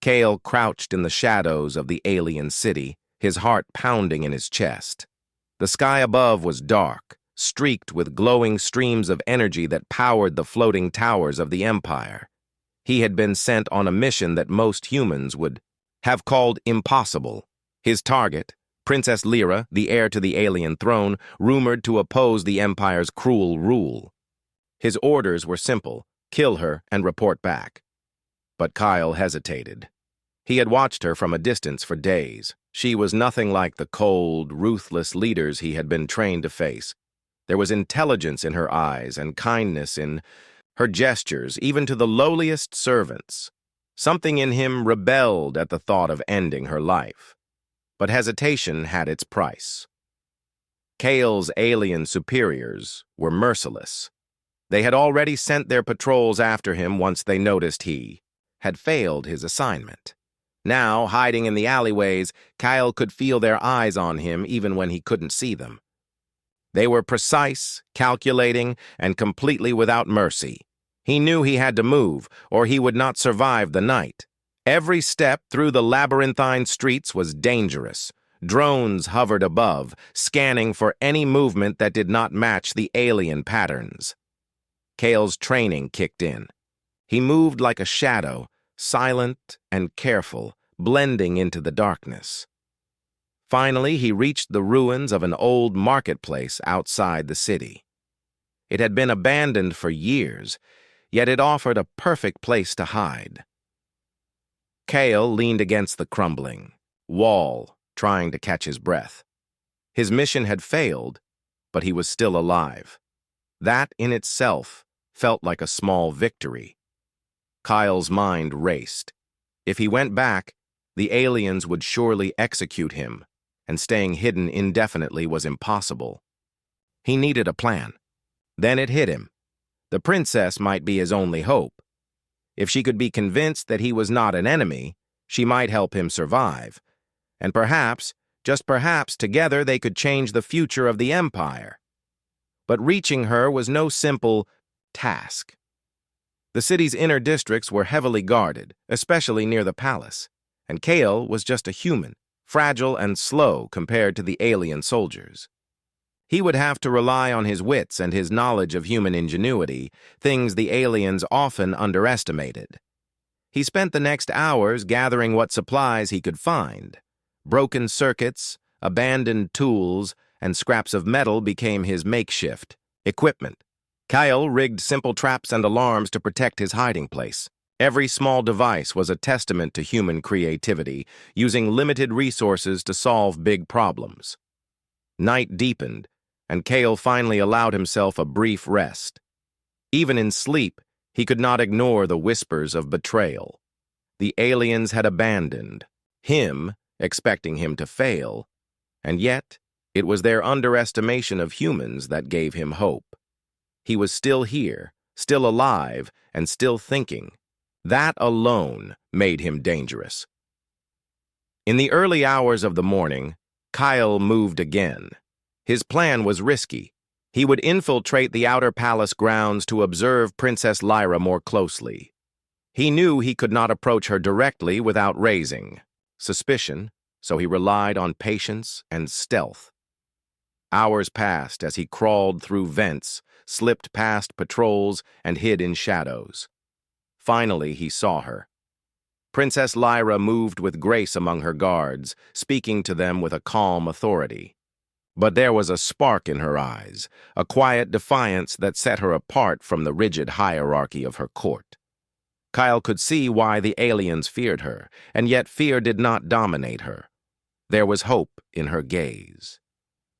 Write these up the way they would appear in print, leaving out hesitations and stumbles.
Kale crouched in the shadows of the alien city, his heart pounding in his chest. The sky above was dark, streaked with glowing streams of energy that powered the floating towers of the Empire. He had been sent on a mission that most humans would have called impossible. His target, Princess Lyra, the heir to the alien throne, rumored to oppose the Empire's cruel rule. His orders were simple: kill her and report back. But Kyle hesitated. He had watched her from a distance for days. She was nothing like the cold, ruthless leaders he had been trained to face. There was intelligence in her eyes and kindness in her gestures, even to the lowliest servants. Something in him rebelled at the thought of ending her life. But hesitation had its price. Kale's alien superiors were merciless. They had already sent their patrols after him once they noticed he had failed his assignment. Now, hiding in the alleyways, Kyle could feel their eyes on him even when he couldn't see them. They were precise, calculating, and completely without mercy. He knew he had to move, or he would not survive the night. Every step through the labyrinthine streets was dangerous. Drones hovered above, scanning for any movement that did not match the alien patterns. Kale's training kicked in. He moved like a shadow, silent and careful, blending into the darkness. Finally, he reached the ruins of an old marketplace outside the city. It had been abandoned for years, yet it offered a perfect place to hide. Kale leaned against the crumbling wall, trying to catch his breath. His mission had failed, but he was still alive. That in itself felt like a small victory. Kyle's mind raced. If he went back, the aliens would surely execute him, and staying hidden indefinitely was impossible. He needed a plan. Then it hit him. The princess might be his only hope. If she could be convinced that he was not an enemy, she might help him survive. And perhaps, just perhaps, together they could change the future of the Empire. But reaching her was no simple task. The city's inner districts were heavily guarded, especially near the palace, and Kale was just a human, fragile and slow compared to the alien soldiers. He would have to rely on his wits and his knowledge of human ingenuity, things the aliens often underestimated. He spent the next hours gathering what supplies he could find. Broken circuits, abandoned tools, and scraps of metal became his makeshift equipment. Kyle rigged simple traps and alarms to protect his hiding place. Every small device was a testament to human creativity, using limited resources to solve big problems. Night deepened, and Kale finally allowed himself a brief rest. Even in sleep, he could not ignore the whispers of betrayal. The aliens had abandoned him, expecting him to fail, and yet it was their underestimation of humans that gave him hope. He was still here, still alive, and still thinking. That alone made him dangerous. In the early hours of the morning, Kyle moved again. His plan was risky. He would infiltrate the outer palace grounds to observe Princess Lyra more closely. He knew he could not approach her directly without raising suspicion, so he relied on patience and stealth. Hours passed as he crawled through vents, slipped past patrols, and hid in shadows. Finally, he saw her. Princess Lyra moved with grace among her guards, speaking to them with a calm authority. But there was a spark in her eyes, a quiet defiance that set her apart from the rigid hierarchy of her court. Kyle could see why the aliens feared her, and yet fear did not dominate her. There was hope in her gaze.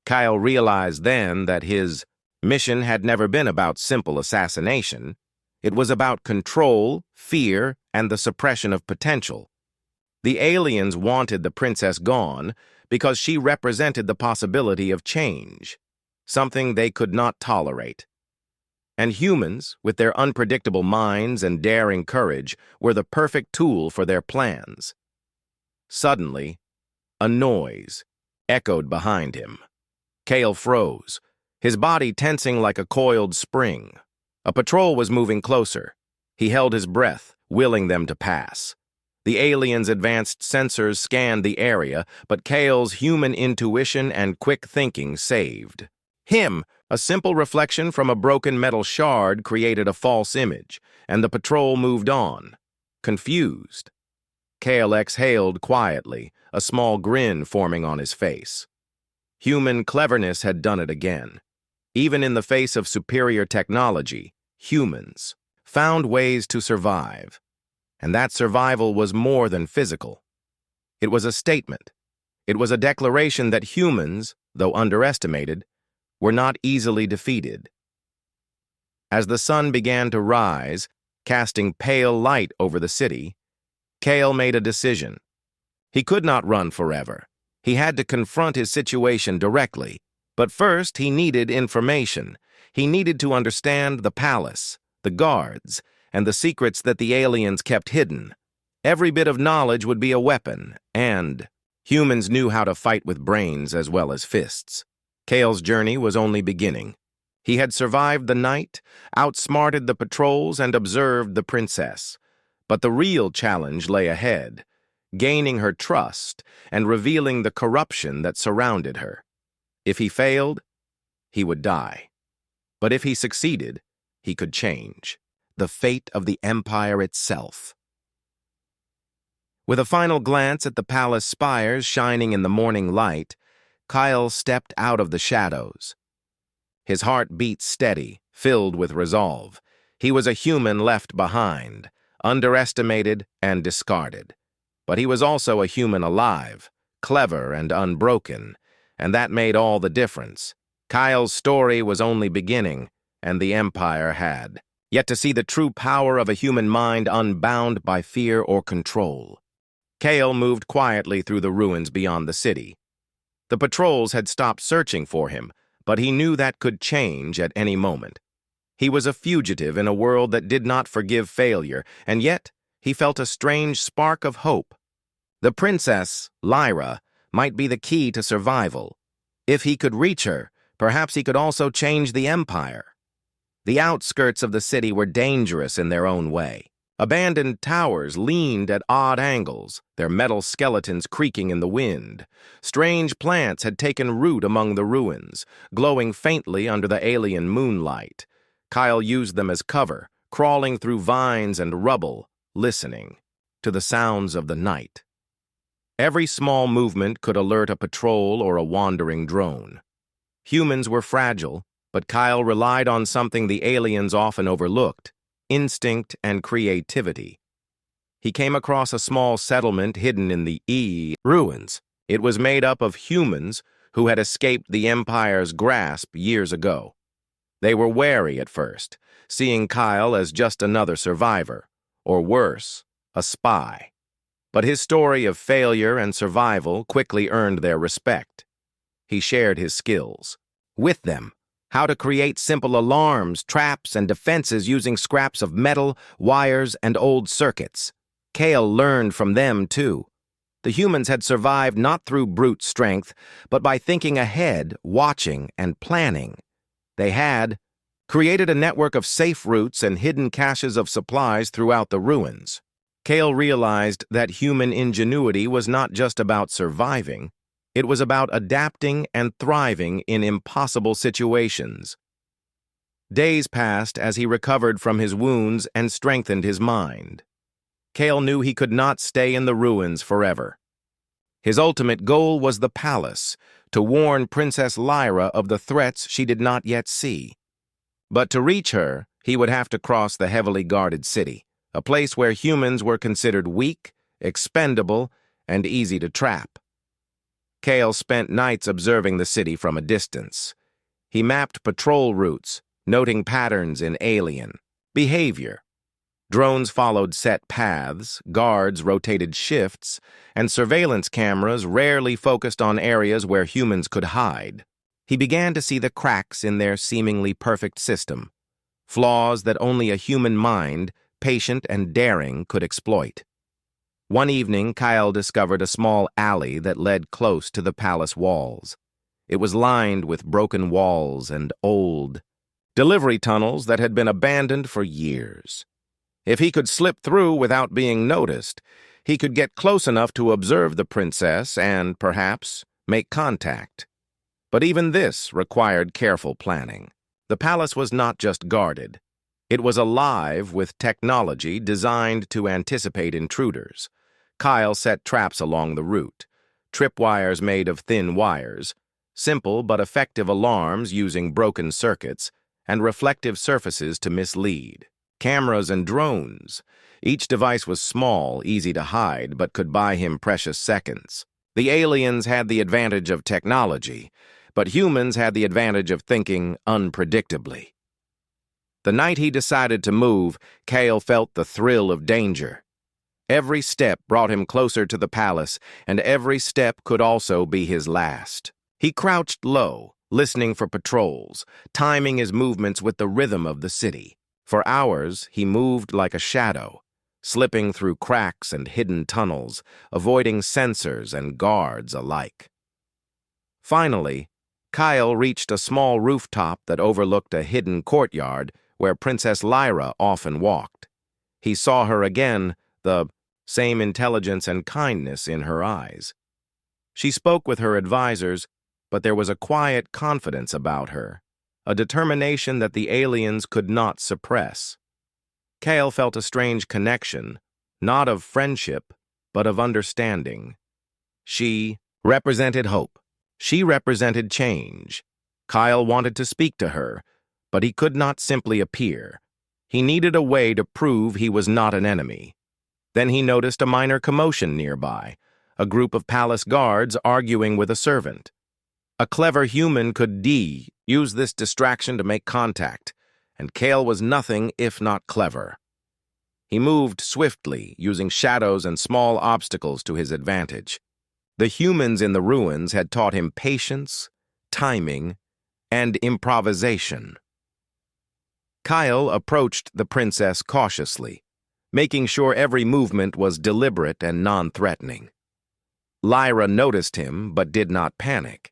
Kyle realized then that his mission had never been about simple assassination. It was about control, fear, and the suppression of potential. The aliens wanted the princess gone because she represented the possibility of change, something they could not tolerate. And humans, with their unpredictable minds and daring courage, were the perfect tool for their plans. Suddenly, a noise echoed behind him. Kale froze, his body tensing like a coiled spring. A patrol was moving closer. He held his breath, willing them to pass. The aliens' advanced sensors scanned the area, but Kale's human intuition and quick thinking saved him. A simple reflection from a broken metal shard created a false image, and the patrol moved on, confused. Kale exhaled quietly, a small grin forming on his face. Human cleverness had done it again. Even in the face of superior technology, humans found ways to survive. And that survival was more than physical. It was a statement. It was a declaration that humans, though underestimated, were not easily defeated. As the sun began to rise, casting pale light over the city, Kale made a decision. He could not run forever. He had to confront his situation directly. But first, he needed information. He needed to understand the palace, the guards, and the secrets that the aliens kept hidden. Every bit of knowledge would be a weapon, and humans knew how to fight with brains as well as fists. Kale's journey was only beginning. He had survived the night, outsmarted the patrols, and observed the princess. But the real challenge lay ahead, gaining her trust and revealing the corruption that surrounded her. If he failed, he would die. But if he succeeded, he could change the fate of the empire itself. With a final glance at the palace spires shining in the morning light, Kyle stepped out of the shadows. His heart beat steady, filled with resolve. He was a human left behind, underestimated and discarded. But he was also a human alive, clever and unbroken, and that made all the difference. Kyle's story was only beginning, and the empire had yet to see the true power of a human mind unbound by fear or control. Kale moved quietly through the ruins beyond the city. The patrols had stopped searching for him, but he knew that could change at any moment. He was a fugitive in a world that did not forgive failure, and yet he felt a strange spark of hope. The princess, Lyra, might be the key to survival. If he could reach her, perhaps he could also change the empire. The outskirts of the city were dangerous in their own way. Abandoned towers leaned at odd angles, their metal skeletons creaking in the wind. Strange plants had taken root among the ruins, glowing faintly under the alien moonlight. Kyle used them as cover, crawling through vines and rubble, listening to the sounds of the night. Every small movement could alert a patrol or a wandering drone. Humans were fragile, but Kyle relied on something the aliens often overlooked: instinct and creativity. He came across a small settlement hidden in the ruins. It was made up of humans who had escaped the Empire's grasp years ago. They were wary at first, seeing Kyle as just another survivor, or worse, a spy. But his story of failure and survival quickly earned their respect. He shared his skills with them: how to create simple alarms, traps, and defenses using scraps of metal, wires, and old circuits. Kale learned from them, too. The humans had survived not through brute strength, but by thinking ahead, watching, and planning. They had created a network of safe routes and hidden caches of supplies throughout the ruins. Kale realized that human ingenuity was not just about surviving. It was about adapting and thriving in impossible situations. Days passed as he recovered from his wounds and strengthened his mind. Kale knew he could not stay in the ruins forever. His ultimate goal was the palace, to warn Princess Lyra of the threats she did not yet see. But to reach her, he would have to cross the heavily guarded city, a place where humans were considered weak, expendable, and easy to trap. Kale spent nights observing the city from a distance. He mapped patrol routes, noting patterns in alien behavior. Drones followed set paths, guards rotated shifts, and surveillance cameras rarely focused on areas where humans could hide. He began to see the cracks in their seemingly perfect system, flaws that only a human mind, patient and daring, could exploit. One evening, Kyle discovered a small alley that led close to the palace walls. It was lined with broken walls and old delivery tunnels that had been abandoned for years. If he could slip through without being noticed, He could get close enough to observe the princess and, perhaps, make contact. But even this required careful planning. The palace was not just guarded. It was alive with technology designed to anticipate intruders. Kyle set traps along the route, tripwires made of thin wires, simple but effective alarms using broken circuits, and reflective surfaces to mislead. Cameras and drones. Each device was small, easy to hide, but could buy him precious seconds. The aliens had the advantage of technology, but humans had the advantage of thinking unpredictably. The night he decided to move, Kale felt the thrill of danger. Every step brought him closer to the palace, and every step could also be his last. He crouched low, listening for patrols, timing his movements with the rhythm of the city. For hours, he moved like a shadow, slipping through cracks and hidden tunnels, avoiding sensors and guards alike. Finally, Kyle reached a small rooftop that overlooked a hidden courtyard where Princess Lyra often walked. He saw her again, the same intelligence and kindness in her eyes. She spoke with her advisors, but there was a quiet confidence about her, a determination that the aliens could not suppress. Kale felt a strange connection, not of friendship, but of understanding. She represented hope. She represented change. Kyle wanted to speak to her, but he could not simply appear. He needed a way to prove he was not an enemy. Then he noticed a minor commotion nearby, a group of palace guards arguing with a servant. A clever human could use this distraction to make contact, and Kale was nothing if not clever. He moved swiftly, using shadows and small obstacles to his advantage. The humans in the ruins had taught him patience, timing, and improvisation. Kyle approached the princess cautiously, making sure every movement was deliberate and non-threatening. Lyra noticed him but did not panic.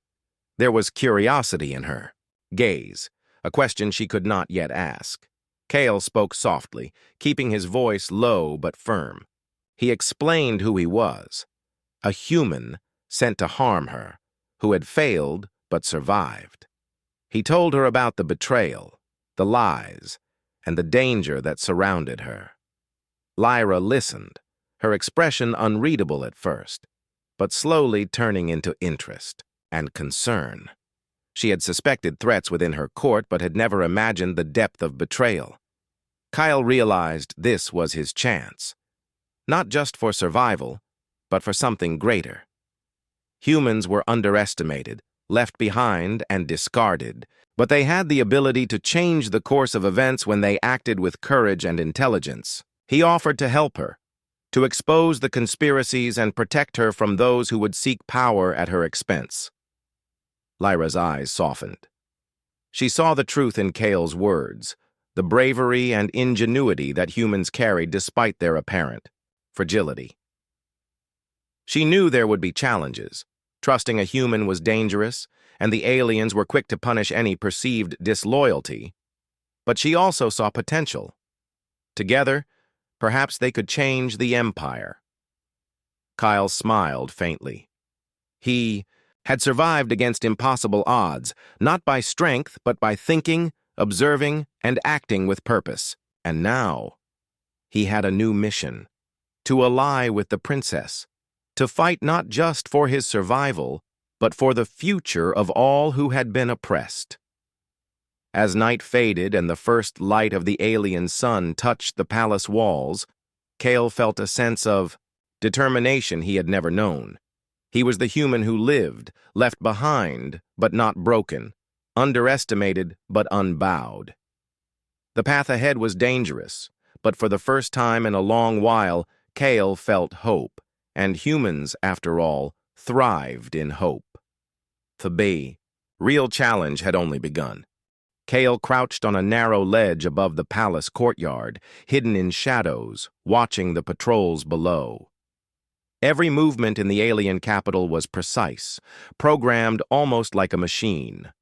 There was curiosity in her gaze, a question she could not yet ask. Kale spoke softly, keeping his voice low but firm. He explained who he was, a human sent to harm her, who had failed but survived. He told her about the betrayal, the lies, and the danger that surrounded her. Lyra listened, her expression unreadable at first, but slowly turning into interest and concern. She had suspected threats within her court but had never imagined the depth of betrayal. Kyle realized this was his chance, not just for survival, but for something greater. Humans were underestimated, left behind, and discarded, but they had the ability to change the course of events when they acted with courage and intelligence. He offered to help her, to expose the conspiracies and protect her from those who would seek power at her expense. Lyra's eyes softened. She saw the truth in Kale's words, the bravery and ingenuity that humans carried despite their apparent fragility. She knew there would be challenges. Trusting a human was dangerous, and the aliens were quick to punish any perceived disloyalty. But she also saw potential. Together, perhaps they could change the Empire. Kyle smiled faintly. He had survived against impossible odds, not by strength, but by thinking, observing, and acting with purpose. And now, he had a new mission, to ally with the princess, to fight not just for his survival, but for the future of all who had been oppressed. As night faded and the first light of the alien sun touched the palace walls, Kale felt a sense of determination he had never known. He was the human who lived, left behind but not broken, underestimated but unbowed. The path ahead was dangerous, but for the first time in a long while, Kale felt hope, and humans, after all, thrived in hope. The real challenge had only begun. Kale crouched on a narrow ledge above the palace courtyard, hidden in shadows, watching the patrols below. Every movement in the alien capital was precise, programmed almost like a machine.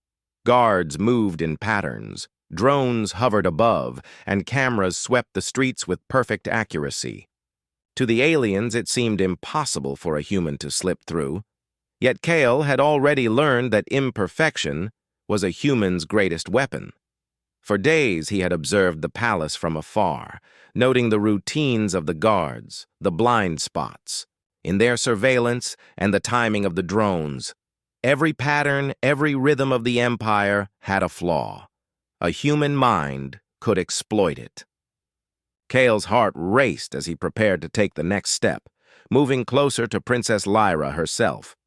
Guards moved in patterns, drones hovered above, and cameras swept the streets with perfect accuracy. To the aliens, it seemed impossible for a human to slip through. Yet Kale had already learned that imperfection was a human's greatest weapon. For days he had observed the palace from afar, noting the routines of the guards, the blind spots, in their surveillance and the timing of the drones. Every pattern, every rhythm of the empire had a flaw. A human mind could exploit it. Kale's heart raced as he prepared to take the next step, moving closer to Princess Lyra herself.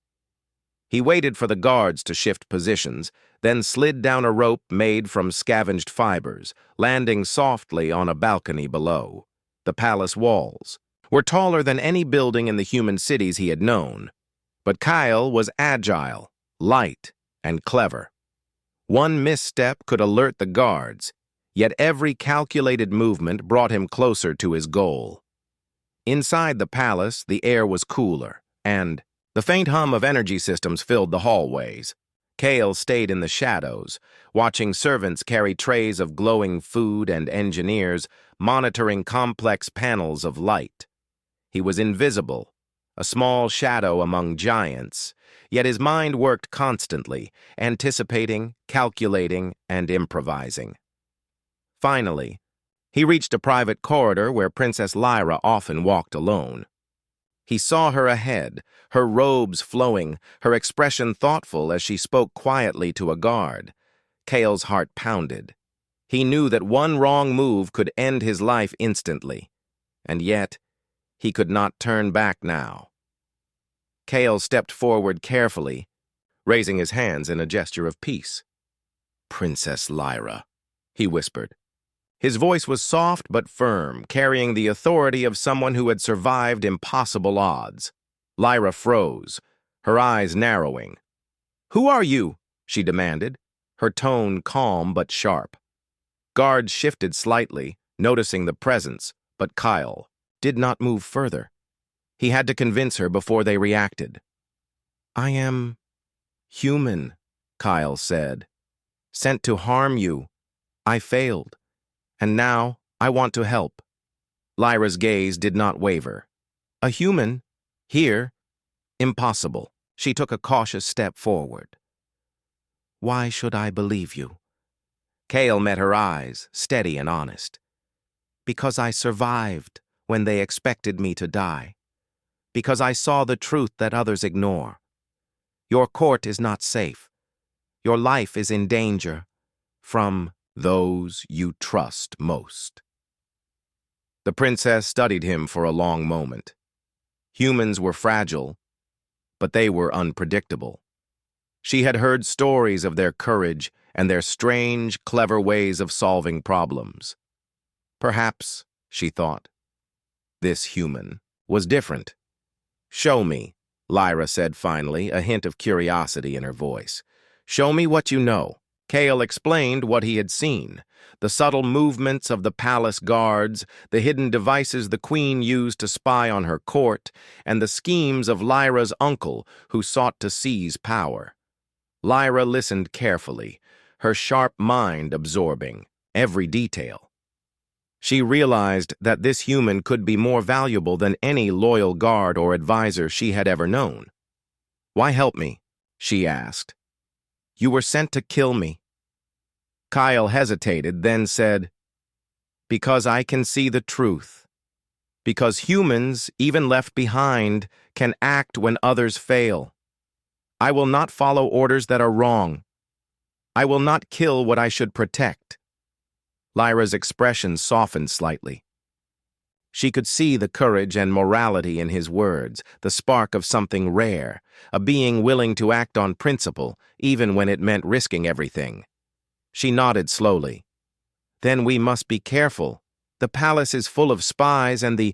He waited for the guards to shift positions, then slid down a rope made from scavenged fibers, landing softly on a balcony below. The palace walls were taller than any building in the human cities he had known, but Kyle was agile, light, and clever. One misstep could alert the guards, yet every calculated movement brought him closer to his goal. Inside the palace, the air was cooler, and the faint hum of energy systems filled the hallways. Kale stayed in the shadows, watching servants carry trays of glowing food and engineers monitoring complex panels of light. He was invisible, a small shadow among giants, yet his mind worked constantly, anticipating, calculating, and improvising. Finally, he reached a private corridor where Princess Lyra often walked alone. He saw her ahead, her robes flowing, her expression thoughtful as she spoke quietly to a guard. Kale's heart pounded. He knew that one wrong move could end his life instantly, and yet he could not turn back now. Kale stepped forward carefully, raising his hands in a gesture of peace. "Princess Lyra," he whispered. His voice was soft but firm, carrying the authority of someone who had survived impossible odds. Lyra froze, her eyes narrowing. "Who are you?" she demanded, her tone calm but sharp. Guards shifted slightly, noticing the presence, but Kyle did not move further. He had to convince her before they reacted. "I am human," Kyle said. "Sent to harm you. I failed. And now, I want to help." Lyra's gaze did not waver. "A human? Here? Impossible." She took a cautious step forward. "Why should I believe you?" Kale met her eyes, steady and honest. "Because I survived when they expected me to die. Because I saw the truth that others ignore. Your court is not safe. Your life is in danger from those you trust most." The princess studied him for a long moment. Humans were fragile, but they were unpredictable. She had heard stories of their courage and their strange, clever ways of solving problems. Perhaps, she thought, this human was different. "Show me," Lyra said finally, a hint of curiosity in her voice. "Show me what you know." Kale explained what he had seen, the subtle movements of the palace guards, the hidden devices the queen used to spy on her court, and the schemes of Lyra's uncle who sought to seize power. Lyra listened carefully, her sharp mind absorbing every detail. She realized that this human could be more valuable than any loyal guard or advisor she had ever known. "Why help me?" she asked. "You were sent to kill me." Kyle hesitated, then said, "Because I can see the truth. Because humans, even left behind, can act when others fail. I will not follow orders that are wrong. I will not kill what I should protect." Lyra's expression softened slightly. She could see the courage and morality in his words, the spark of something rare, a being willing to act on principle, even when it meant risking everything. She nodded slowly. "Then we must be careful. The palace is full of spies and the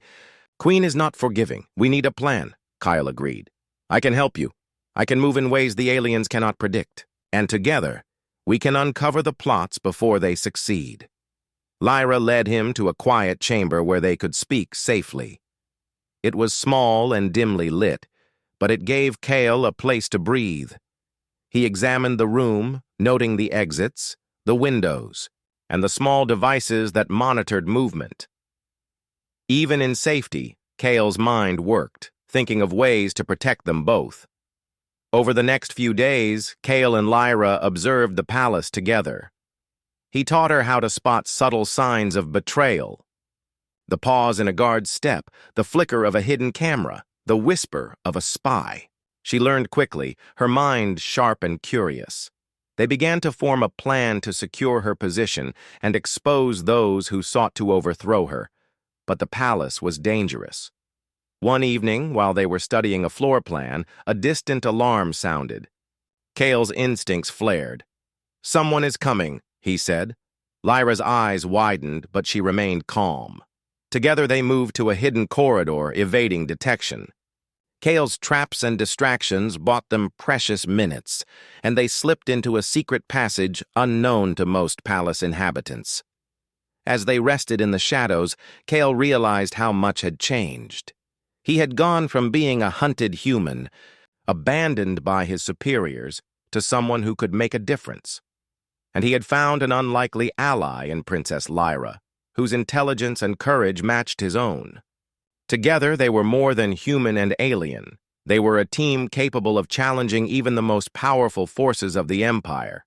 queen is not forgiving. We need a plan," Kyle agreed. "I can help you. I can move in ways the aliens cannot predict. And together, we can uncover the plots before they succeed." Lyra led him to a quiet chamber where they could speak safely. It was small and dimly lit, but it gave Kale a place to breathe. He examined the room, noting the exits, the windows, and the small devices that monitored movement. Even in safety, Kale's mind worked, thinking of ways to protect them both. Over the next few days, Kale and Lyra observed the palace together. He taught her how to spot subtle signs of betrayal. The pause in a guard's step, the flicker of a hidden camera, the whisper of a spy. She learned quickly, her mind sharp and curious. They began to form a plan to secure her position and expose those who sought to overthrow her. But the palace was dangerous. One evening, while they were studying a floor plan, a distant alarm sounded. Kale's instincts flared. "Someone is coming," he said. Lyra's eyes widened, but she remained calm. Together they moved to a hidden corridor, evading detection. Kale's traps and distractions bought them precious minutes, and they slipped into a secret passage unknown to most palace inhabitants. As they rested in the shadows, Kale realized how much had changed. He had gone from being a hunted human, abandoned by his superiors, to someone who could make a difference. And he had found an unlikely ally in Princess Lyra, whose intelligence and courage matched his own. Together, they were more than human and alien. They were a team capable of challenging even the most powerful forces of the Empire.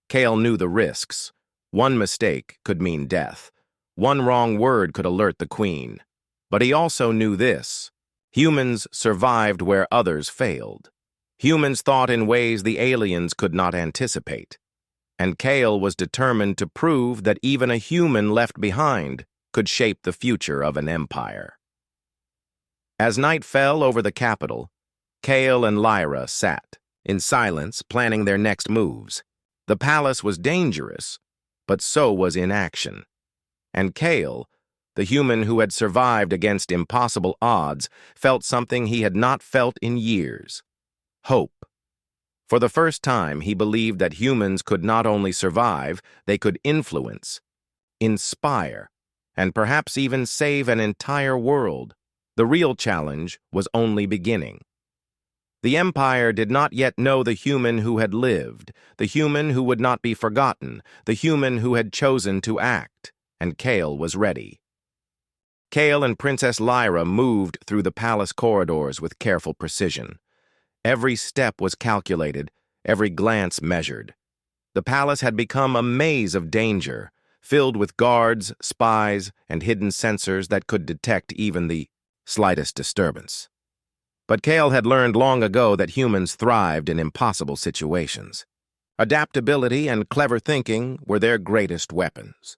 Kale knew the risks. One mistake could mean death. One wrong word could alert the Queen. But he also knew this: humans survived where others failed. Humans thought in ways the aliens could not anticipate. And Kale was determined to prove that even a human left behind could shape the future of an empire. As night fell over the capital, Kale and Lyra sat, in silence, planning their next moves. The palace was dangerous, but so was inaction. And Kale, the human who had survived against impossible odds, felt something he had not felt in years: hope. For the first time, he believed that humans could not only survive, they could influence, inspire, and perhaps even save an entire world. The real challenge was only beginning. The Empire did not yet know the human who had lived, the human who would not be forgotten, the human who had chosen to act, and Kale was ready. Kale and Princess Lyra moved through the palace corridors with careful precision. Every step was calculated, every glance measured. The palace had become a maze of danger, filled with guards, spies, and hidden sensors that could detect even the slightest disturbance. But Kale had learned long ago that humans thrived in impossible situations. Adaptability and clever thinking were their greatest weapons.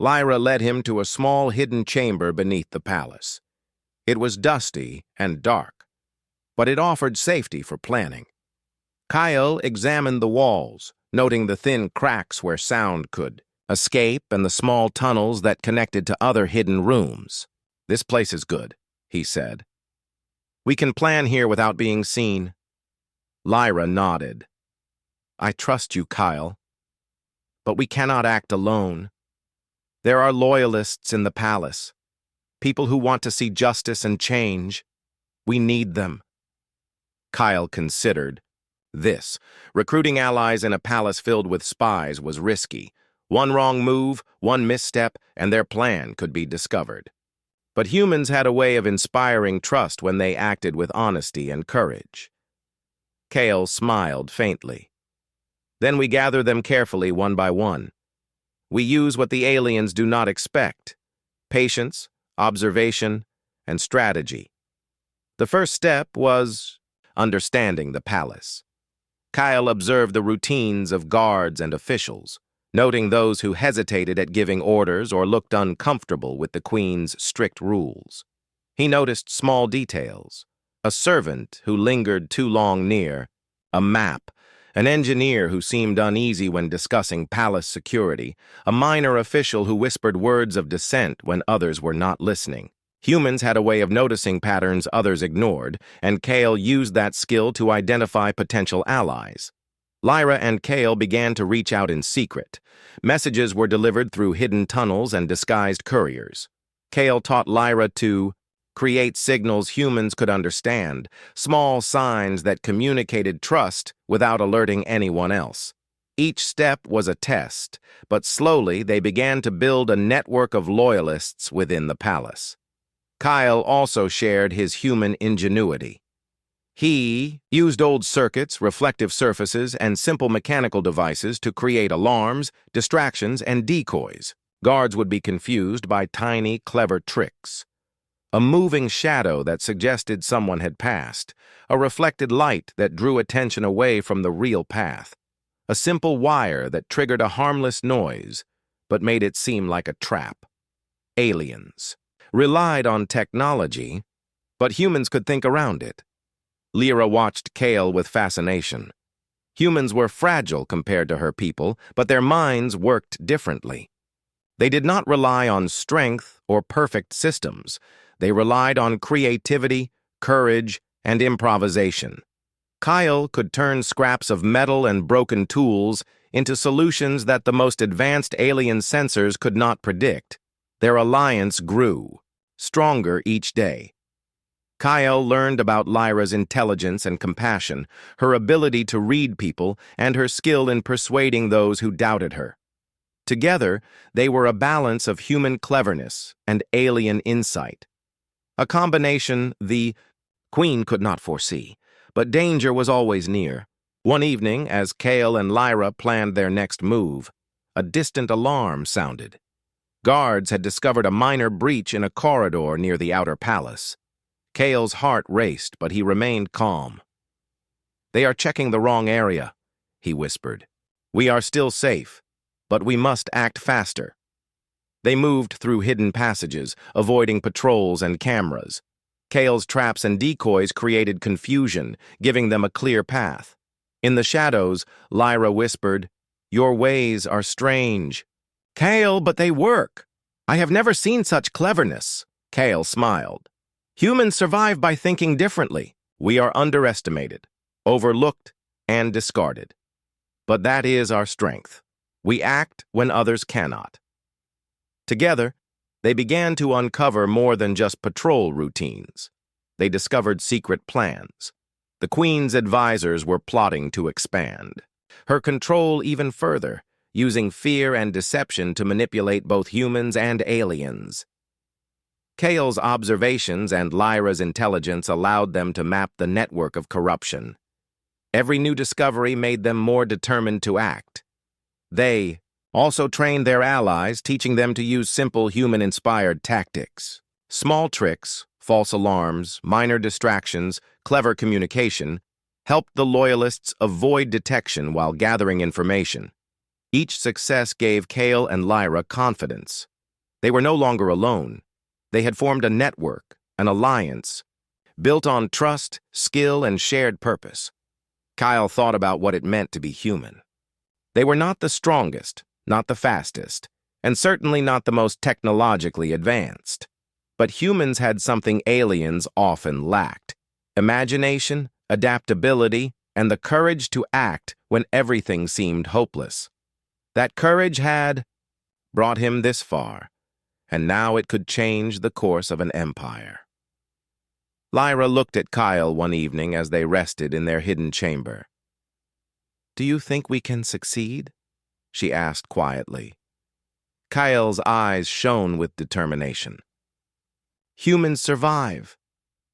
Lyra led him to a small hidden chamber beneath the palace. It was dusty and dark, but it offered safety for planning. Kyle examined the walls, noting the thin cracks where sound could escape and the small tunnels that connected to other hidden rooms. "This place is good," he said. "We can plan here without being seen." Lyra nodded. "I trust you, Kyle. But we cannot act alone. There are loyalists in the palace, people who want to see justice and change. We need them." Kyle considered. Recruiting allies in a palace filled with spies was risky. One wrong move, one misstep, and their plan could be discovered. But humans had a way of inspiring trust when they acted with honesty and courage. Kale smiled faintly. "Then we gather them carefully one by one. We use what the aliens do not expect: patience, observation, and strategy." The first step was understanding the palace. Kyle observed the routines of guards and officials, noting those who hesitated at giving orders or looked uncomfortable with the Queen's strict rules. He noticed small details: a servant who lingered too long near, a map, an engineer who seemed uneasy when discussing palace security, a minor official who whispered words of dissent when others were not listening. Humans had a way of noticing patterns others ignored, and Kale used that skill to identify potential allies. Lyra and Kale began to reach out in secret. Messages were delivered through hidden tunnels and disguised couriers. Kale taught Lyra to create signals humans could understand, small signs that communicated trust without alerting anyone else. Each step was a test, but slowly they began to build a network of loyalists within the palace. Kyle also shared his human ingenuity. He used old circuits, reflective surfaces, and simple mechanical devices to create alarms, distractions, and decoys. Guards would be confused by tiny, clever tricks. A moving shadow that suggested someone had passed, a reflected light that drew attention away from the real path, a simple wire that triggered a harmless noise but made it seem like a trap. Aliens relied on technology, but humans could think around it. Lyra watched Kale with fascination. Humans were fragile compared to her people, but their minds worked differently. They did not rely on strength or perfect systems. They relied on creativity, courage, and improvisation. Kyle could turn scraps of metal and broken tools into solutions that the most advanced alien sensors could not predict. Their alliance grew, stronger each day. Kyle learned about Lyra's intelligence and compassion, her ability to read people, and her skill in persuading those who doubted her. Together, they were a balance of human cleverness and alien insight. A combination the Queen could not foresee, but danger was always near. One evening, as Kale and Lyra planned their next move, a distant alarm sounded. Guards had discovered a minor breach in a corridor near the outer palace. Kale's heart raced, but he remained calm. "They are checking the wrong area," he whispered. "We are still safe, but we must act faster." They moved through hidden passages, avoiding patrols and cameras. Kale's traps and decoys created confusion, giving them a clear path. In the shadows, Lyra whispered, "Your ways are strange." "Kale, but they work. I have never seen such cleverness." Kale smiled. "Humans survive by thinking differently. We are underestimated, overlooked, and discarded. But that is our strength. We act when others cannot." Together, they began to uncover more than just patrol routines. They discovered secret plans. The Queen's advisors were plotting to expand her control even further, using fear and deception to manipulate both humans and aliens. Kale's observations and Lyra's intelligence allowed them to map the network of corruption. Every new discovery made them more determined to act. They also trained their allies, teaching them to use simple human-inspired tactics. Small tricks, false alarms, minor distractions, clever communication helped the Loyalists avoid detection while gathering information. Each success gave Kale and Lyra confidence. They were no longer alone. They had formed a network, an alliance, built on trust, skill, and shared purpose. Kyle thought about what it meant to be human. They were not the strongest, not the fastest, and certainly not the most technologically advanced. But humans had something aliens often lacked: imagination, adaptability, and the courage to act when everything seemed hopeless. That courage had brought him this far, and now it could change the course of an empire. Lyra looked at Kyle one evening as they rested in their hidden chamber. "Do you think we can succeed?" she asked quietly. Kyle's eyes shone with determination. "Humans survive.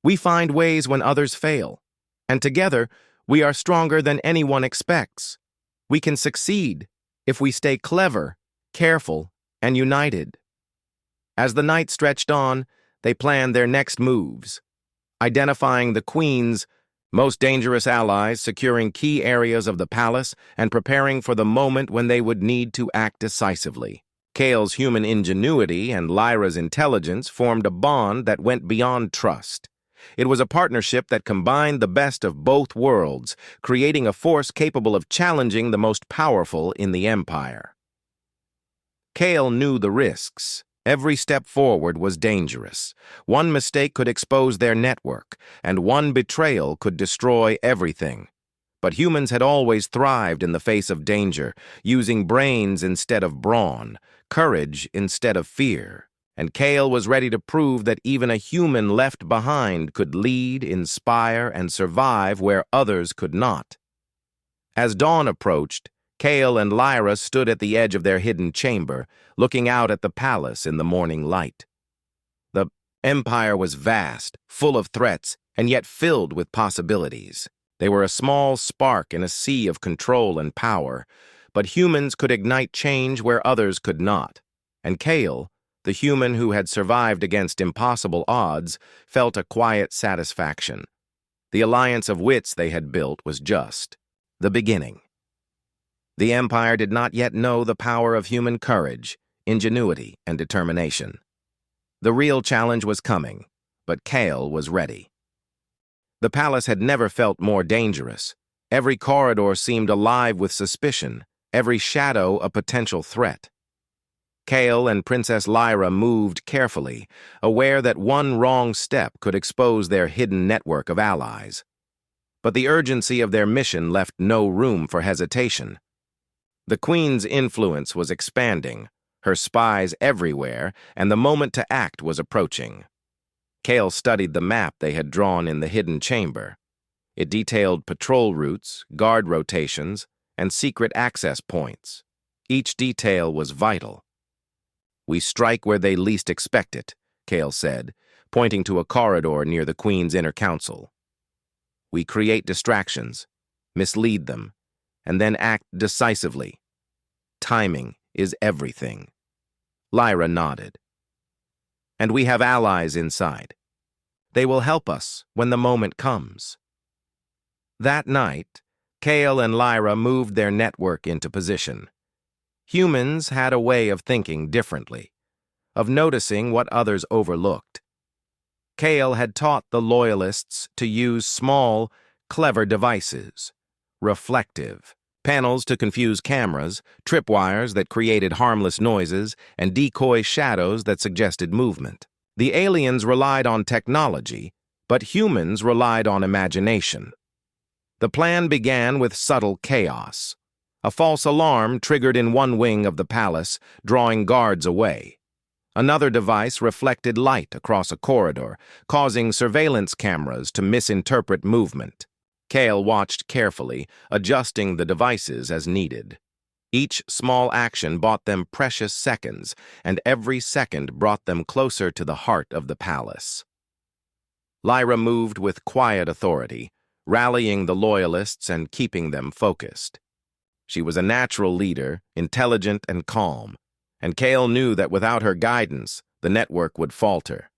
We find ways when others fail, and together we are stronger than anyone expects. We can succeed if we stay clever, careful, and united." As the night stretched on, they planned their next moves, identifying the Queen's most dangerous allies, securing key areas of the palace, and preparing for the moment when they would need to act decisively. Kale's human ingenuity and Lyra's intelligence formed a bond that went beyond trust. It was a partnership that combined the best of both worlds, creating a force capable of challenging the most powerful in the Empire. Kale knew the risks. Every step forward was dangerous. One mistake could expose their network, and one betrayal could destroy everything. But humans had always thrived in the face of danger, using brains instead of brawn, courage instead of fear. And Kale was ready to prove that even a human left behind could lead, inspire, and survive where others could not. As dawn approached, Kale and Lyra stood at the edge of their hidden chamber, looking out at the palace in the morning light. The Empire was vast, full of threats, and yet filled with possibilities. They were a small spark in a sea of control and power, but humans could ignite change where others could not. And Kale, the human who had survived against impossible odds, felt a quiet satisfaction. The alliance of wits they had built was just the beginning. The Empire did not yet know the power of human courage, ingenuity, and determination. The real challenge was coming, but Kale was ready. The palace had never felt more dangerous. Every corridor seemed alive with suspicion, every shadow a potential threat. Kale and Princess Lyra moved carefully, aware that one wrong step could expose their hidden network of allies. But the urgency of their mission left no room for hesitation. The Queen's influence was expanding, her spies everywhere, and the moment to act was approaching. Kale studied the map they had drawn in the hidden chamber. It detailed patrol routes, guard rotations, and secret access points. Each detail was vital. "We strike where they least expect it," Kale said, pointing to a corridor near the Queen's inner council. "We create distractions, mislead them, and then act decisively. Timing is everything." Lyra nodded. "And we have allies inside. They will help us when the moment comes." That night, Kale and Lyra moved their network into position. Humans had a way of thinking differently, of noticing what others overlooked. Kale had taught the Loyalists to use small, clever devices, reflective panels to confuse cameras, tripwires that created harmless noises, and decoy shadows that suggested movement. The aliens relied on technology, but humans relied on imagination. The plan began with subtle chaos. A false alarm triggered in one wing of the palace, drawing guards away. Another device reflected light across a corridor, causing surveillance cameras to misinterpret movement. Kale watched carefully, adjusting the devices as needed. Each small action bought them precious seconds, and every second brought them closer to the heart of the palace. Lyra moved with quiet authority, rallying the Loyalists and keeping them focused. She was a natural leader, intelligent and calm, and Kale knew that without her guidance, the network would falter.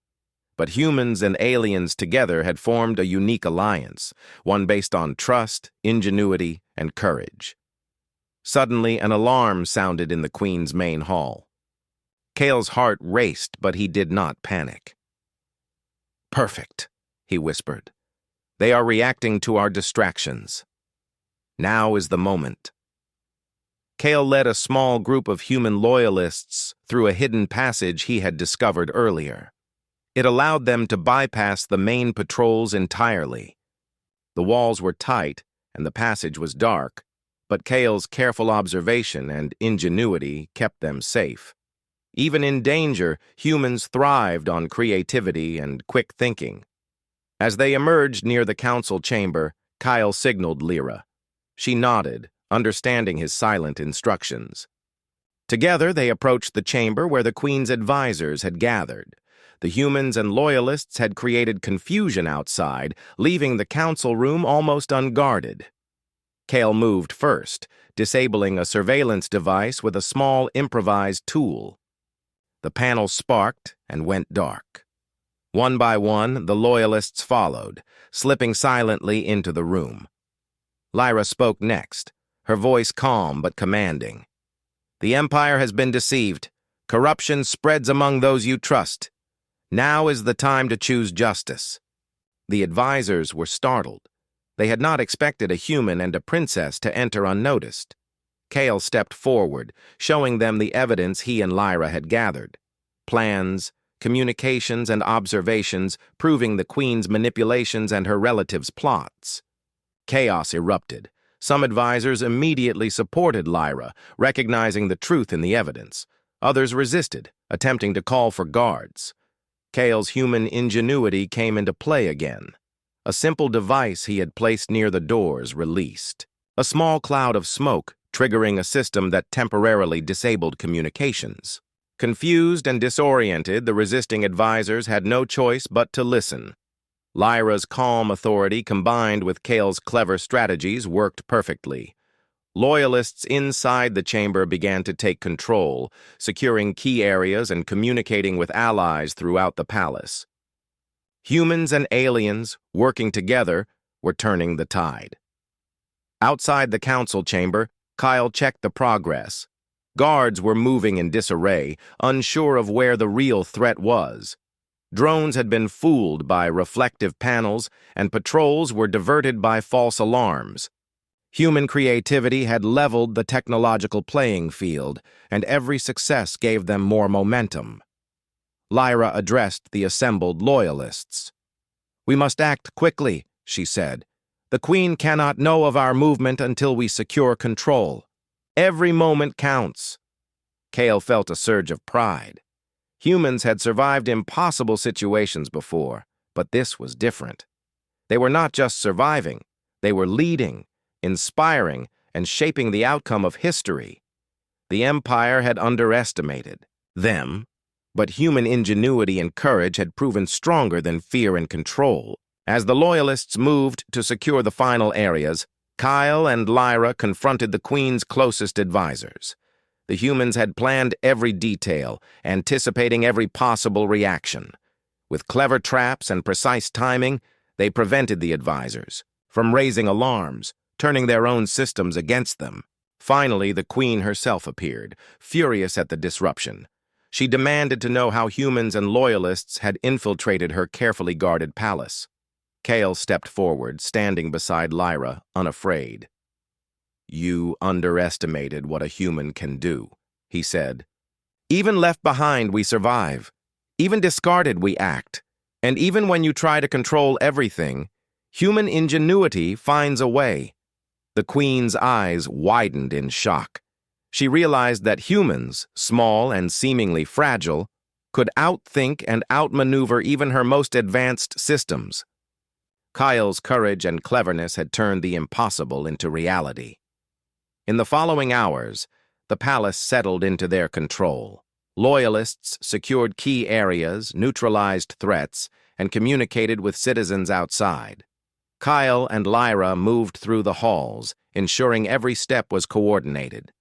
But humans and aliens together had formed a unique alliance, one based on trust, ingenuity, and courage. Suddenly, an alarm sounded in the Queen's main hall. Kale's heart raced, but he did not panic. "Perfect," he whispered. "They are reacting to our distractions. Now is the moment." Kale led a small group of human Loyalists through a hidden passage he had discovered earlier. It allowed them to bypass the main patrols entirely. The walls were tight and the passage was dark, but Kale's careful observation and ingenuity kept them safe. Even in danger, humans thrived on creativity and quick thinking. As they emerged near the council chamber, Kyle signaled Lyra. She nodded, understanding his silent instructions. Together, they approached the chamber where the Queen's advisors had gathered. The humans and Loyalists had created confusion outside, leaving the council room almost unguarded. Kale moved first, disabling a surveillance device with a small improvised tool. The panel sparked and went dark. One by one, the Loyalists followed, slipping silently into the room. Lyra spoke next, her voice calm but commanding. "The Empire has been deceived. Corruption spreads among those you trust. Now is the time to choose justice." The advisors were startled. They had not expected a human and a princess to enter unnoticed. Kale stepped forward, showing them the evidence he and Lyra had gathered. Plans, communications, and observations proving the Queen's manipulations and her relatives' plots. Chaos erupted. Some advisors immediately supported Lyra, recognizing the truth in the evidence. Others resisted, attempting to call for guards. Kale's human ingenuity came into play again. A simple device he had placed near the doors released. A small cloud of smoke, triggering a system that temporarily disabled communications. Confused and disoriented, the resisting advisors had no choice but to listen. Lyra's calm authority combined with Kale's clever strategies worked perfectly. Loyalists inside the chamber began to take control, securing key areas and communicating with allies throughout the palace. Humans and aliens, working together, were turning the tide. Outside the council chamber, Kyle checked the progress. Guards were moving in disarray, unsure of where the real threat was. Drones had been fooled by reflective panels, and patrols were diverted by false alarms. Human creativity had leveled the technological playing field, and every success gave them more momentum. Lyra addressed the assembled loyalists. "We must act quickly," she said. "The Queen cannot know of our movement until we secure control. Every moment counts." Kale felt a surge of pride. Humans had survived impossible situations before, but this was different. They were not just surviving, they were leading, inspiring, and shaping the outcome of history. The Empire had underestimated them, but human ingenuity and courage had proven stronger than fear and control. As the Loyalists moved to secure the final areas, Kyle and Lyra confronted the Queen's closest advisors. The humans had planned every detail, anticipating every possible reaction. With clever traps and precise timing, they prevented the advisors from raising alarms, turning their own systems against them. Finally, the Queen herself appeared, furious at the disruption. She demanded to know how humans and loyalists had infiltrated her carefully guarded palace. Kale stepped forward, standing beside Lyra, unafraid. "You underestimated what a human can do," he said. "Even left behind, we survive. Even discarded, we act. And even when you try to control everything, human ingenuity finds a way." The Queen's eyes widened in shock. She realized that humans, small and seemingly fragile, could outthink and outmaneuver even her most advanced systems. Kyle's courage and cleverness had turned the impossible into reality. In the following hours, the palace settled into their control. Loyalists secured key areas, neutralized threats, and communicated with citizens outside. Kyle and Lyra moved through the halls, ensuring every step was coordinated.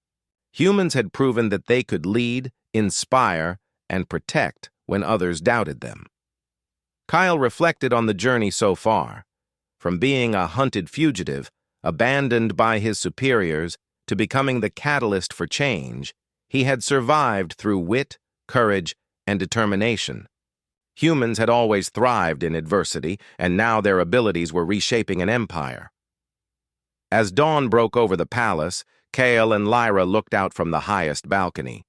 Humans had proven that they could lead, inspire, and protect when others doubted them. Kyle reflected on the journey so far. From being a hunted fugitive, abandoned by his superiors, to becoming the catalyst for change, he had survived through wit, courage, and determination. Humans had always thrived in adversity, and now their abilities were reshaping an empire. As dawn broke over the palace, Kale and Lyra looked out from the highest balcony.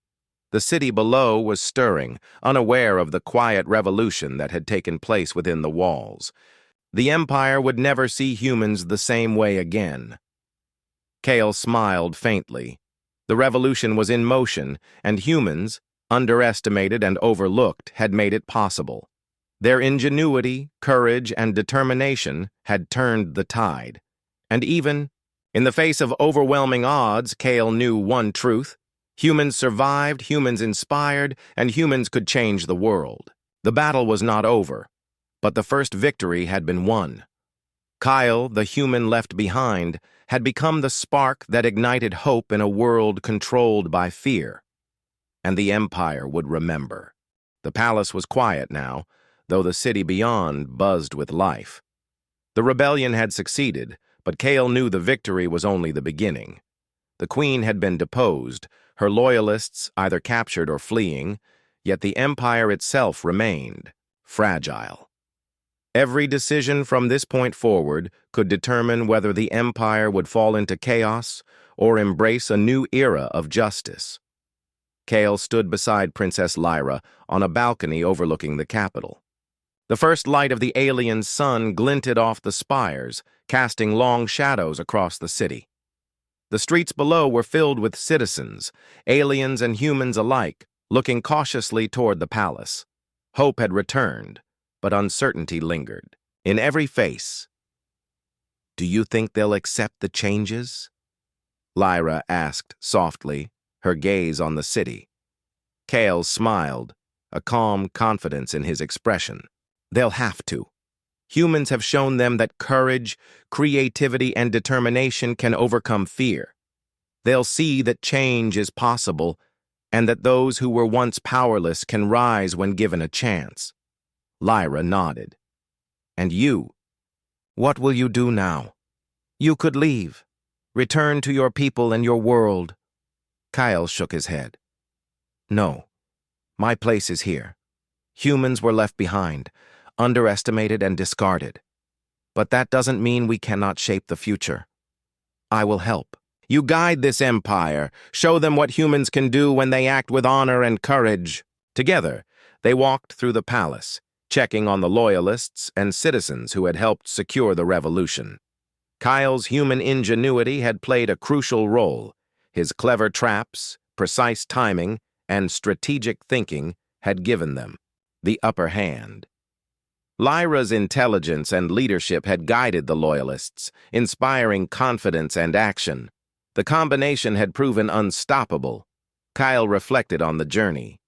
The city below was stirring, unaware of the quiet revolution that had taken place within the walls. The Empire would never see humans the same way again. Kale smiled faintly. The revolution was in motion, and humans, underestimated and overlooked, had made it possible. Their ingenuity, courage, and determination had turned the tide. And even in the face of overwhelming odds, Kale knew one truth: humans survived, humans inspired, and humans could change the world. The battle was not over, but the first victory had been won. Kyle, the human left behind, had become the spark that ignited hope in a world controlled by fear. And the Empire would remember. The palace was quiet now, though the city beyond buzzed with life. The rebellion had succeeded, but Kale knew the victory was only the beginning. The Queen had been deposed, her loyalists either captured or fleeing, yet the Empire itself remained fragile. Every decision from this point forward could determine whether the Empire would fall into chaos or embrace a new era of justice. Kale stood beside Princess Lyra on a balcony overlooking the capital. The first light of the alien sun glinted off the spires, casting long shadows across the city. The streets below were filled with citizens, aliens and humans alike, looking cautiously toward the palace. Hope had returned, but uncertainty lingered. In every face. "Do you think they'll accept the changes?" Lyra asked softly, her gaze on the city. Kale smiled, a calm confidence in his expression. They'll have to. Humans have shown them that courage, creativity, and determination can overcome fear. They'll see that change is possible and that those who were once powerless can rise when given a chance. Lyra nodded. And you? What will you do now? You could leave. Return to your people and your world. Kyle shook his head. No. My place is here. Humans were left behind, underestimated and discarded. But that doesn't mean we cannot shape the future. I will help. You guide this empire, show them what humans can do when they act with honor and courage. Together, they walked through the palace, checking on the loyalists and citizens who had helped secure the revolution. Kyle's human ingenuity had played a crucial role. His clever traps, precise timing, and strategic thinking had given them the upper hand. Lyra's intelligence and leadership had guided the loyalists, inspiring confidence and action. The combination had proven unstoppable. Kyle reflected on the journey.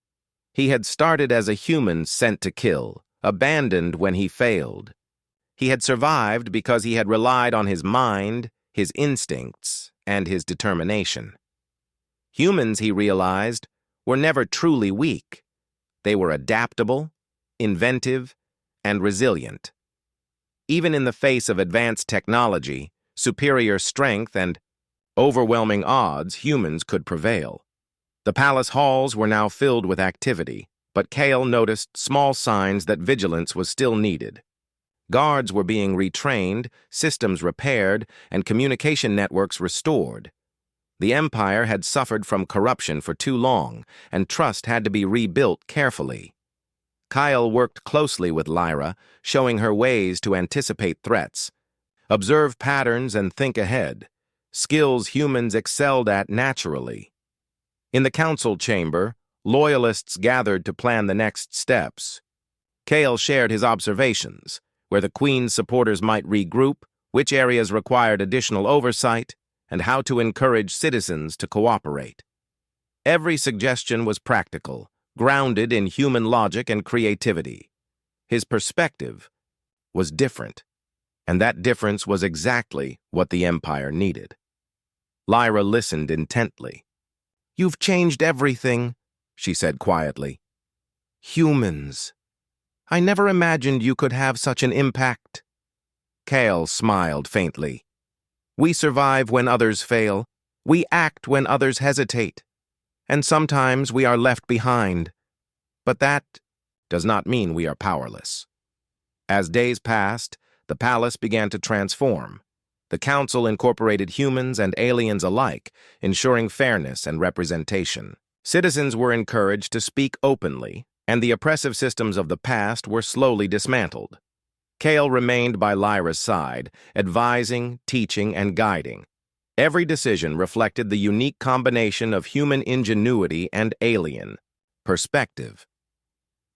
He had started as a human sent to kill, abandoned when he failed. He had survived because he had relied on his mind, his instincts, and his determination. Humans, he realized, were never truly weak. They were adaptable, inventive, and resilient. Even in the face of advanced technology, superior strength, and overwhelming odds, humans could prevail. The palace halls were now filled with activity, but Kale noticed small signs that vigilance was still needed. Guards were being retrained, systems repaired, and communication networks restored. The empire had suffered from corruption for too long, and trust had to be rebuilt carefully. Kyle worked closely with Lyra, showing her ways to anticipate threats, observe patterns, and think ahead, skills humans excelled at naturally. In the council chamber, loyalists gathered to plan the next steps. Kale shared his observations, where the Queen's supporters might regroup, which areas required additional oversight, and how to encourage citizens to cooperate. Every suggestion was practical, grounded in human logic and creativity. His perspective was different, and that difference was exactly what the Empire needed. Lyra listened intently. "You've changed everything," she said quietly. "Humans. I never imagined you could have such an impact." Kale smiled faintly. "We survive when others fail. We act when others hesitate. And sometimes we are left behind. But that does not mean we are powerless." As days passed, the palace began to transform. The council incorporated humans and aliens alike, ensuring fairness and representation. Citizens were encouraged to speak openly, and the oppressive systems of the past were slowly dismantled. Kale remained by Lyra's side, advising, teaching, and guiding. Every decision reflected the unique combination of human ingenuity and alien perspective.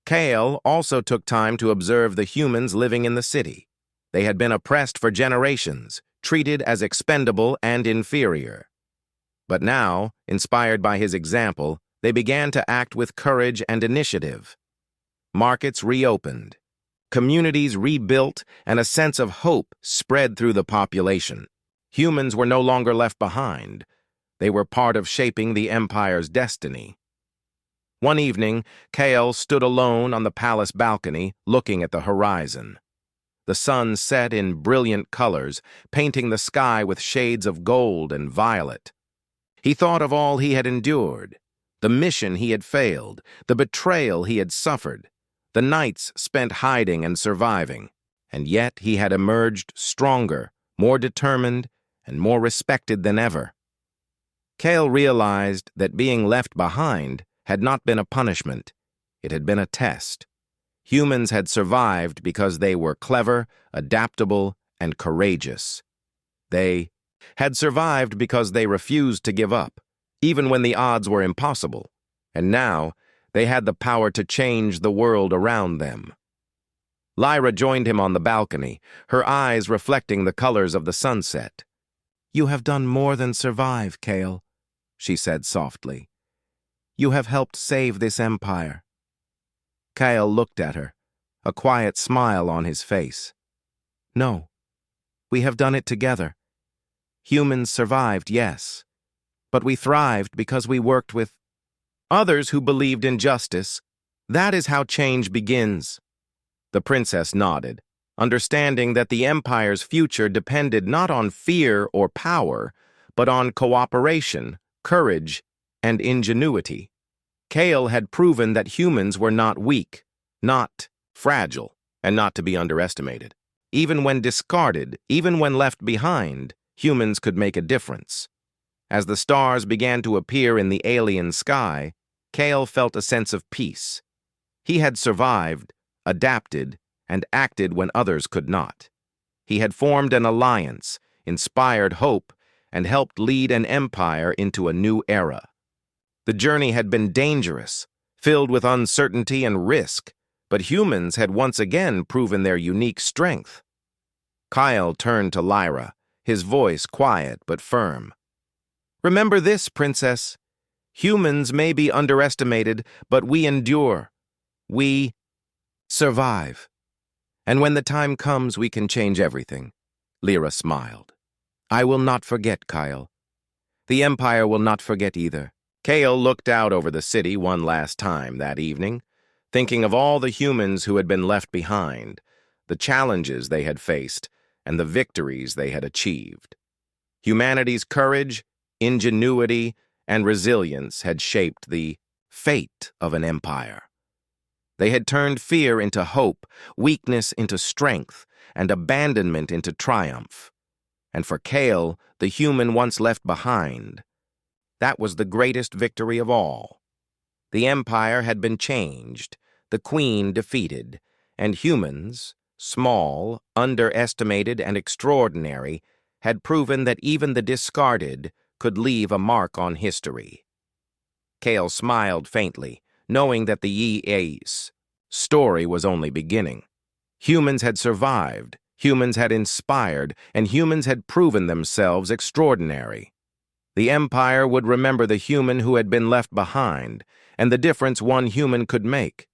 Kale also took time to observe the humans living in the city. They had been oppressed for generations, treated as expendable and inferior. But now, inspired by his example, they began to act with courage and initiative. Markets reopened, communities rebuilt, and a sense of hope spread through the population. Humans were no longer left behind. They were part of shaping the Empire's destiny. One evening, Kale stood alone on the palace balcony, looking at the horizon. The sun set in brilliant colors, painting the sky with shades of gold and violet. He thought of all he had endured, the mission he had failed, the betrayal he had suffered, the nights spent hiding and surviving, and yet he had emerged stronger, more determined, and more respected than ever. Kale realized that being left behind had not been a punishment. It had been a test. Humans had survived because they were clever, adaptable, and courageous. They had survived because they refused to give up, even when the odds were impossible, and now they had the power to change the world around them. Lyra joined him on the balcony, her eyes reflecting the colors of the sunset. "You have done more than survive, Kale," she said softly. You have helped save this empire. Kyle looked at her, a quiet smile on his face. No, we have done it together. Humans survived, yes, but we thrived because we worked with others who believed in justice. That is how change begins. The princess nodded, understanding that the empire's future depended not on fear or power, but on cooperation, courage, and ingenuity. Kale had proven that humans were not weak, not fragile, and not to be underestimated. Even when discarded, even when left behind, humans could make a difference. As the stars began to appear in the alien sky, Kale felt a sense of peace. He had survived, adapted, and acted when others could not. He had formed an alliance, inspired hope, and helped lead an empire into a new era. The journey had been dangerous, filled with uncertainty and risk, but humans had once again proven their unique strength. Kyle turned to Lyra, his voice quiet but firm. Remember this, Princess. Humans may be underestimated, but we endure. We survive. And when the time comes, we can change everything. Lyra smiled. I will not forget, Kyle. The Empire will not forget either. Kale looked out over the city one last time that evening, thinking of all the humans who had been left behind, the challenges they had faced, and the victories they had achieved. Humanity's courage, ingenuity, and resilience had shaped the fate of an empire. They had turned fear into hope, weakness into strength, and abandonment into triumph. And for Kale, the human once left behind, that was the greatest victory of all. The empire had been changed, the queen defeated, and humans, small, underestimated, and extraordinary, had proven that even the discarded could leave a mark on history. Kale smiled faintly, knowing that the EA's story was only beginning. Humans had survived, humans had inspired, and humans had proven themselves extraordinary. The Empire would remember the human who had been left behind, and the difference one human could make.